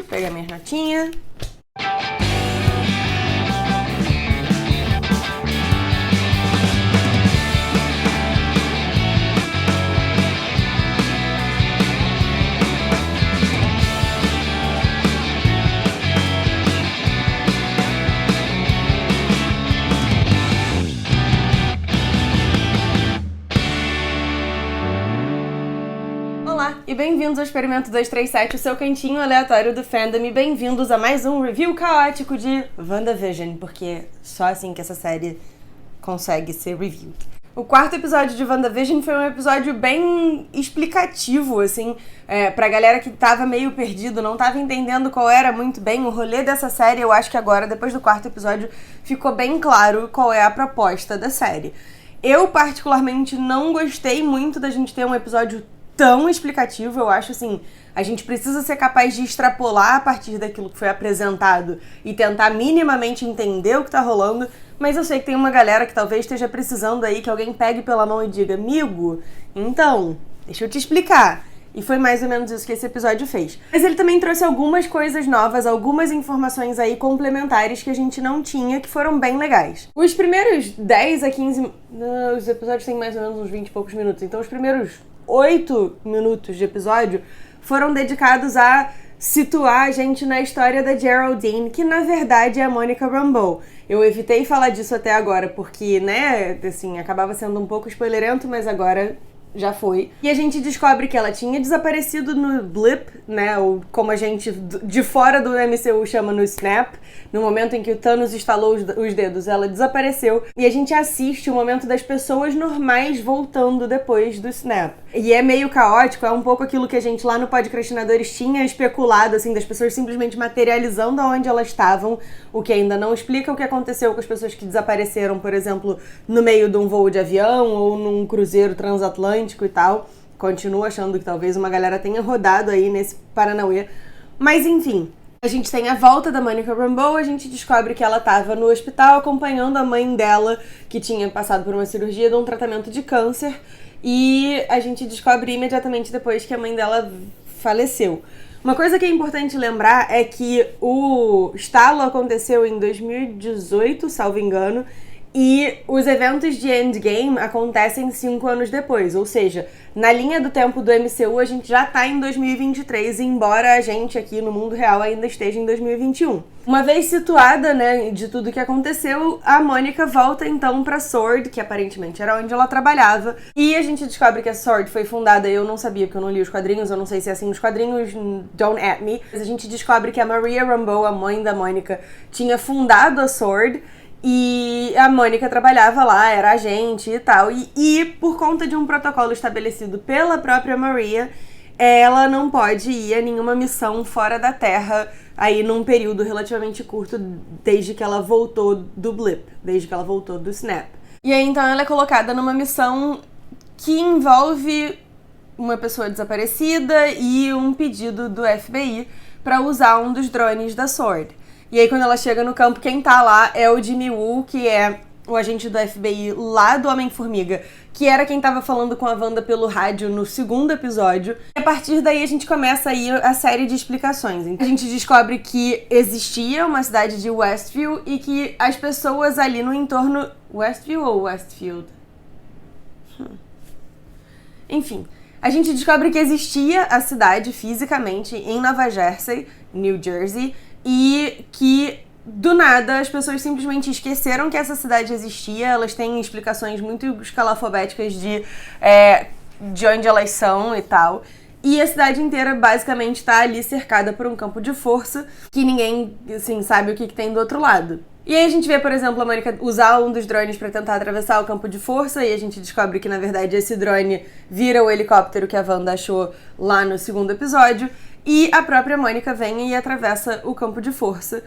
Pegar minhas notinhas. Olá e bem-vindos ao Experimento 237, o seu cantinho aleatório do fandom, e bem-vindos a mais um review caótico de WandaVision, porque só assim que essa série consegue ser reviewed. O quarto episódio de WandaVision foi um episódio bem explicativo, assim, pra galera que tava meio perdido, não tava entendendo qual era muito bem o rolê dessa série. Eu acho que agora, depois do quarto episódio, ficou bem claro qual é a proposta da série. Eu, particularmente, não gostei muito da gente ter um episódio tão explicativo. Eu acho, assim, a gente precisa ser capaz de extrapolar a partir daquilo que foi apresentado e tentar minimamente entender o que tá rolando, mas eu sei que tem uma galera que talvez esteja precisando aí que alguém pegue pela mão e diga: amigo, então, deixa eu te explicar. E foi mais ou menos isso que esse episódio fez. Mas ele também trouxe algumas coisas novas, algumas informações aí complementares que a gente não tinha, que foram bem legais. Os primeiros 10 a 15... os episódios têm mais ou menos uns 20 e poucos minutos, então os primeiros 8 minutos de episódio foram dedicados a situar a gente na história da Geraldine, que na verdade é a Monica Rambeau. Eu evitei falar disso até agora porque, né, assim, acabava sendo um pouco spoilerento, mas agora já foi. E a gente descobre que ela tinha desaparecido no blip, né, ou como a gente de fora do MCU chama no snap. No momento em que o Thanos estalou os dedos, ela desapareceu. E a gente assiste o momento das pessoas normais voltando depois do snap. E é meio caótico, é um pouco aquilo que a gente lá no Podcrastinadores tinha especulado, assim, das pessoas simplesmente materializando aonde elas estavam, o que ainda não explica o que aconteceu com as pessoas que desapareceram, por exemplo, no meio de um voo de avião ou num cruzeiro transatlântico e tal. Continuo achando que talvez uma galera tenha rodado aí nesse Paranauê. Mas enfim, a gente tem a volta da Monica Rambeau, a gente descobre que ela estava no hospital acompanhando a mãe dela, que tinha passado por uma cirurgia de um tratamento de câncer, e a gente descobre imediatamente depois que a mãe dela faleceu. Uma coisa que é importante lembrar é que o estalo aconteceu em 2018, salvo engano, e os eventos de Endgame acontecem 5 anos depois, ou seja, na linha do tempo do MCU a gente já tá em 2023, embora a gente aqui no mundo real ainda esteja em 2021. Uma vez situada, né, de tudo que aconteceu, a Mônica volta então pra S.W.O.R.D., que aparentemente era onde ela trabalhava, e a gente descobre que a S.W.O.R.D. foi fundada, eu não sabia porque eu não li os quadrinhos, eu não sei se é assim nos quadrinhos, don't at me, mas a gente descobre que a Maria Rambeau, a mãe da Mônica, tinha fundado a S.W.O.R.D., e a Mônica trabalhava lá, era agente e tal. E por conta de um protocolo estabelecido pela própria Maria, ela não pode ir a nenhuma missão fora da Terra aí num período relativamente curto desde que ela voltou do blip, desde que ela voltou do snap. E aí então ela é colocada numa missão que envolve uma pessoa desaparecida e um pedido do FBI para usar um dos drones da S.W.O.R.D. E aí, quando ela chega no campo, quem tá lá é o Jimmy Woo, que é o agente do FBI lá do Homem-Formiga, que era quem tava falando com a Wanda pelo rádio no segundo episódio. E a partir daí, a gente começa aí a série de explicações. A gente descobre que existia uma cidade de Westview e que as pessoas ali no entorno... Westview ou Westfield? Enfim, a gente descobre que existia a cidade fisicamente em Nova Jersey, New Jersey, e que, do nada, as pessoas simplesmente esqueceram que essa cidade existia. Elas têm explicações muito escalafobéticas de onde elas são e tal. E a cidade inteira, basicamente, tá ali cercada por um campo de força que ninguém, assim, sabe o que tem do outro lado. E aí a gente vê, por exemplo, a Mônica usar um dos drones pra tentar atravessar o campo de força, e a gente descobre que, na verdade, esse drone vira o helicóptero que a Wanda achou lá no segundo episódio. E a própria Mônica vem e atravessa o campo de força.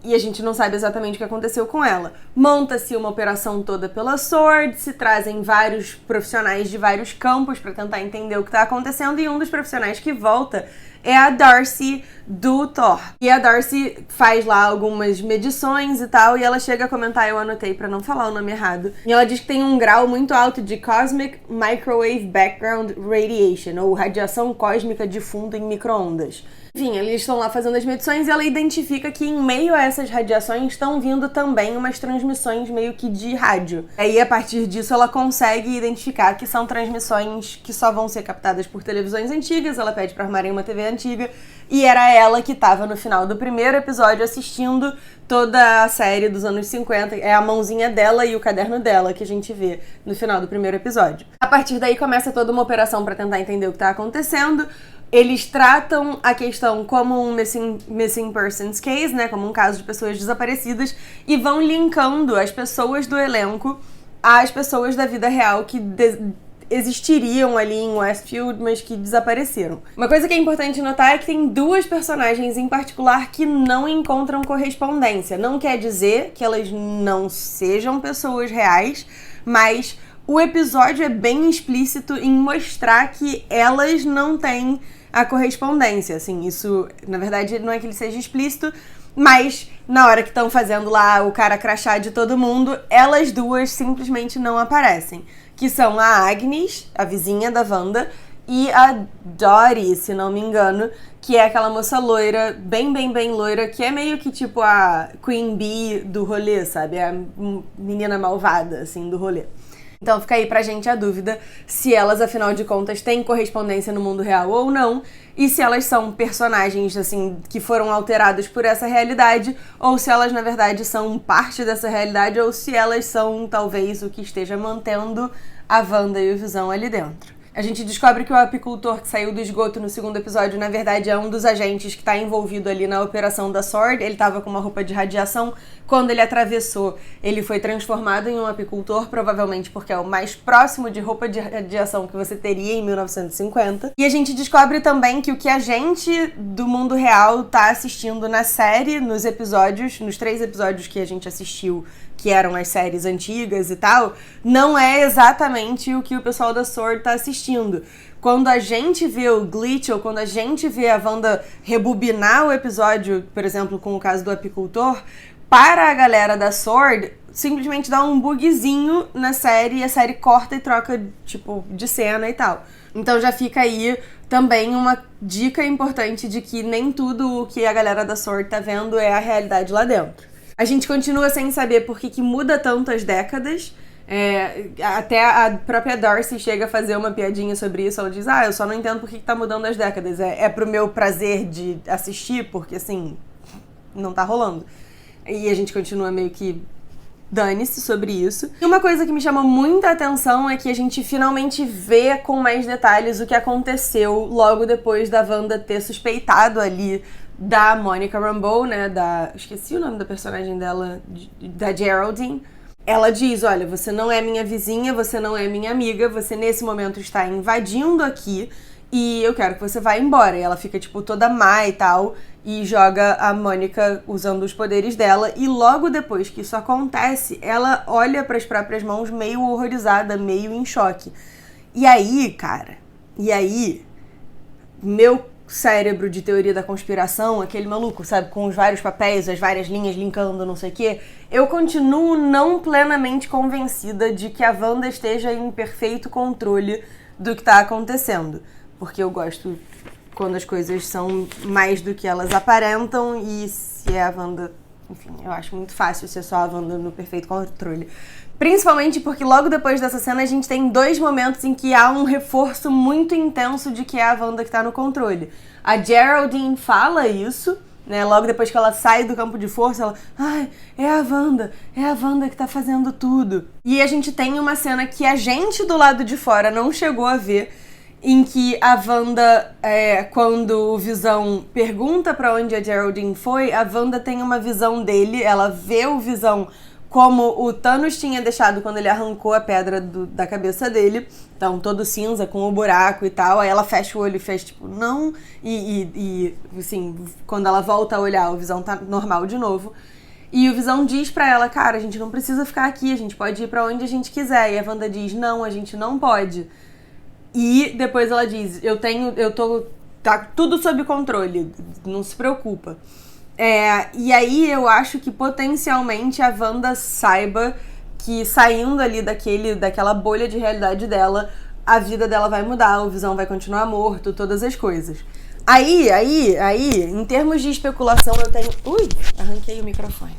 E a gente não sabe exatamente o que aconteceu com ela. Monta-se uma operação toda pela S.W.O.R.D., se trazem vários profissionais de vários campos para tentar entender o que está acontecendo, e um dos profissionais que volta é a Darcy do Thor. E a Darcy faz lá algumas medições e tal, e ela chega a comentar, eu anotei pra não falar o nome errado, e ela diz que tem um grau muito alto de Cosmic Microwave Background Radiation, ou radiação cósmica de fundo em micro-ondas. Enfim, eles estão lá fazendo as medições e ela identifica que em meio a essas radiações estão vindo também umas transmissões meio que de rádio. Aí, a partir disso, ela consegue identificar que são transmissões que só vão ser captadas por televisões antigas. Ela pede pra armarem uma TV antiga e era ela que estava no final do primeiro episódio assistindo toda a série dos anos 50. É a mãozinha dela e o caderno dela que a gente vê no final do primeiro episódio. A partir daí começa toda uma operação pra tentar entender o que tá acontecendo. Eles tratam a questão como um missing persons case, né, como um caso de pessoas desaparecidas, e vão linkando as pessoas do elenco às pessoas da vida real que existiriam ali em Westfield, mas que desapareceram. Uma coisa que é importante notar é que tem duas personagens em particular que não encontram correspondência. Não quer dizer que elas não sejam pessoas reais, mas o episódio é bem explícito em mostrar que elas não têm a correspondência, assim, isso, na verdade, não é que ele seja explícito, mas na hora que estão fazendo lá o cara crachá de todo mundo, elas duas simplesmente não aparecem, que são a Agnes, a vizinha da Wanda, e a Dottie, se não me engano, que é aquela moça loira, bem loira, que é meio que tipo a Queen Bee do rolê, sabe? A menina malvada, assim, do rolê. Então fica aí pra gente a dúvida se elas, afinal de contas, têm correspondência no mundo real ou não, e se elas são personagens, assim, que foram alterados por essa realidade, ou se elas, na verdade, são parte dessa realidade, ou se elas são, talvez, o que esteja mantendo a Wanda e o Visão ali dentro. A gente descobre que o apicultor que saiu do esgoto no segundo episódio, na verdade, é um dos agentes que está envolvido ali na operação da SWORD. Ele estava com uma roupa de radiação. Quando ele atravessou, ele foi transformado em um apicultor, provavelmente porque é o mais próximo de roupa de radiação que você teria em 1950. E a gente descobre também que o que a gente do mundo real tá assistindo na série, nos episódios, nos 3 episódios que a gente assistiu, que eram as séries antigas e tal, não é exatamente o que o pessoal da SWORD tá assistindo. Quando a gente vê o glitch, ou quando a gente vê a Wanda rebobinar o episódio, por exemplo, com o caso do apicultor, para a galera da SWORD, simplesmente dá um bugzinho na série, e a série corta e troca, tipo, de cena e tal. Então já fica aí também uma dica importante de que nem tudo o que a galera da SWORD tá vendo é a realidade lá dentro. A gente continua sem saber por que muda tanto as décadas. Até a própria Darcy chega a fazer uma piadinha sobre isso. Ela diz, eu só não entendo por que tá mudando as décadas. É pro meu prazer de assistir, porque assim, não tá rolando. E a gente continua meio que dane-se sobre isso. E uma coisa que me chamou muita atenção é que a gente finalmente vê com mais detalhes o que aconteceu logo depois da Wanda ter suspeitado ali da Monica Rambeau, né, esqueci o nome da personagem dela, da Geraldine. Ela diz, olha, você não é minha vizinha, você não é minha amiga, você nesse momento está invadindo aqui e eu quero que você vá embora. E ela fica, tipo, toda má e tal, e joga a Monica usando os poderes dela, e logo depois que isso acontece, ela olha para as próprias mãos meio horrorizada, meio em choque. E aí, cara, meu cérebro de teoria da conspiração, aquele maluco, sabe, com os vários papéis, as várias linhas linkando, não sei o quê, eu continuo não plenamente convencida de que a Wanda esteja em perfeito controle do que tá acontecendo. Porque eu gosto quando as coisas são mais do que elas aparentam, e se é a Wanda, enfim, eu acho muito fácil ser só a Wanda no perfeito controle. Principalmente porque logo depois dessa cena a gente tem 2 momentos em que há um reforço muito intenso de que é a Wanda que tá no controle. A Geraldine fala isso, né? Logo depois que ela sai do campo de força, ela... é a Wanda que tá fazendo tudo. E a gente tem uma cena que a gente do lado de fora não chegou a ver, em que a Wanda, quando o Visão pergunta pra onde a Geraldine foi, a Wanda tem uma visão dele, ela vê o Visão como o Thanos tinha deixado quando ele arrancou a pedra da cabeça dele, então todo cinza, com o buraco e tal, aí ela fecha o olho e fez tipo, não, e assim, quando ela volta a olhar, o Visão tá normal de novo, e o Visão diz pra ela, cara, a gente não precisa ficar aqui, a gente pode ir pra onde a gente quiser, e a Wanda diz, não, a gente não pode, e depois ela diz, tá tudo sob controle, não se preocupa. E aí eu acho que potencialmente a Wanda saiba que saindo ali daquela bolha de realidade dela, a vida dela vai mudar, o Visão vai continuar morto, todas as coisas. Aí, em termos de especulação, eu tenho... Ui, arranquei o microfone.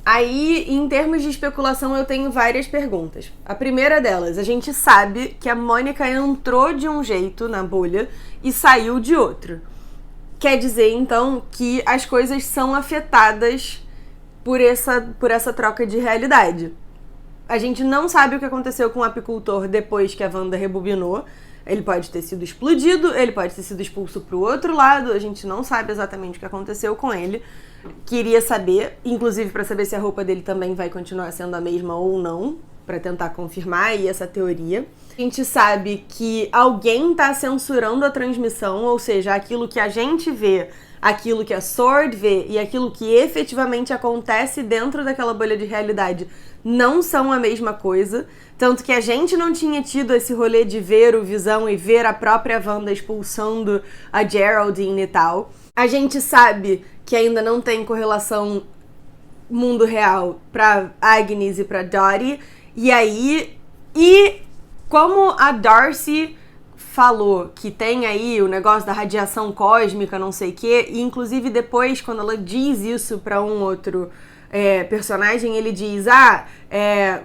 Aí, em termos de especulação, eu tenho várias perguntas. A primeira delas, a gente sabe que a Mônica entrou de um jeito na bolha e saiu de outro. Quer dizer, então, que as coisas são afetadas por essa troca de realidade. A gente não sabe o que aconteceu com o apicultor depois que a Wanda rebobinou. Ele pode ter sido explodido, ele pode ter sido expulso pro outro lado, a gente não sabe exatamente o que aconteceu com ele. Queria saber, inclusive para saber se a roupa dele também vai continuar sendo a mesma ou não, para tentar confirmar aí essa teoria. A gente sabe que alguém tá censurando a transmissão, ou seja, aquilo que a gente vê, aquilo que a Sword vê e aquilo que efetivamente acontece dentro daquela bolha de realidade não são a mesma coisa. Tanto que a gente não tinha tido esse rolê de ver o Visão e ver a própria Wanda expulsando a Geraldine e tal. A gente sabe que ainda não tem correlação mundo real pra Agnes e pra Dottie. E como a Darcy falou que tem aí o negócio da radiação cósmica, não sei o quê, e inclusive depois, quando ela diz isso pra um outro personagem, ele diz,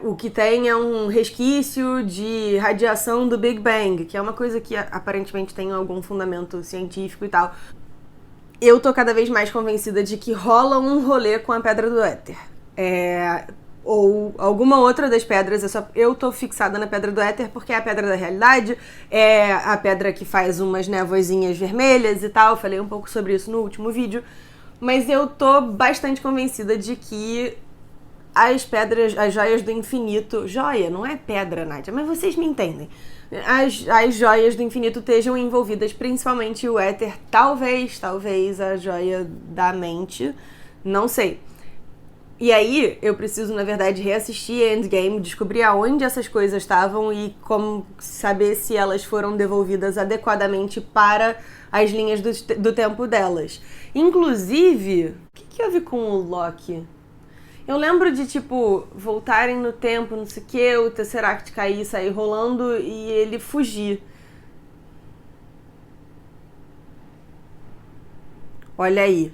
o que tem é um resquício de radiação do Big Bang, que é uma coisa que aparentemente tem algum fundamento científico e tal. Eu tô cada vez mais convencida de que rola um rolê com a Pedra do Éter. Ou alguma outra das pedras, eu tô fixada na Pedra do Éter porque é a pedra da realidade, é a pedra que faz umas névoazinhas vermelhas e tal, falei um pouco sobre isso no último vídeo, mas eu tô bastante convencida de que as joias do infinito, joia, não é pedra, Nádia, mas vocês me entendem, as joias do infinito estejam envolvidas, principalmente o éter, talvez a joia da mente, não sei. E aí, eu preciso, na verdade, reassistir Endgame, descobrir aonde essas coisas estavam e como saber se elas foram devolvidas adequadamente para as linhas do tempo delas. Inclusive, o que houve com o Loki? Eu lembro de, voltarem no tempo, não sei o que, o Tesseract cair, sair rolando e ele fugir. Olha aí.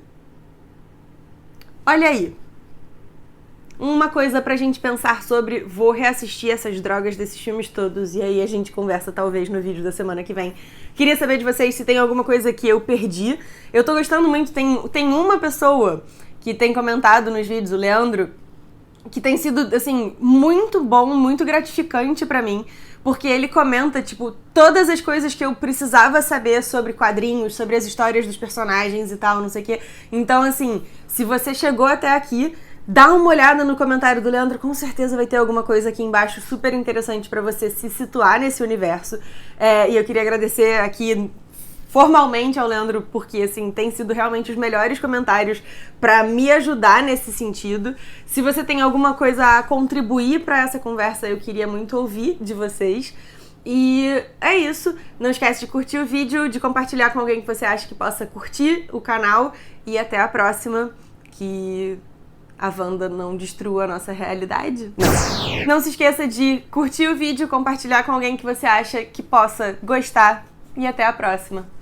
Uma coisa pra gente pensar sobre, vou reassistir essas drogas desses filmes todos e aí a gente conversa talvez no vídeo da semana que vem. Queria saber de vocês se tem alguma coisa que eu perdi. Eu tô gostando muito, tem uma pessoa que tem comentado nos vídeos, o Leandro, que tem sido, assim, muito bom, muito gratificante pra mim, porque ele comenta, todas as coisas que eu precisava saber sobre quadrinhos, sobre as histórias dos personagens e tal, não sei o quê. Então, assim, se você chegou até aqui, dá uma olhada no comentário do Leandro, com certeza vai ter alguma coisa aqui embaixo super interessante pra você se situar nesse universo. E eu queria agradecer aqui formalmente ao Leandro, porque, assim, tem sido realmente os melhores comentários pra me ajudar nesse sentido. Se você tem alguma coisa a contribuir pra essa conversa, eu queria muito ouvir de vocês. E é isso. Não esquece de curtir o vídeo, de compartilhar com alguém que você acha que possa curtir o canal. E até a próxima, que a Wanda não destrua a nossa realidade. Não se esqueça de curtir o vídeo, compartilhar com alguém que você acha que possa gostar. E até a próxima.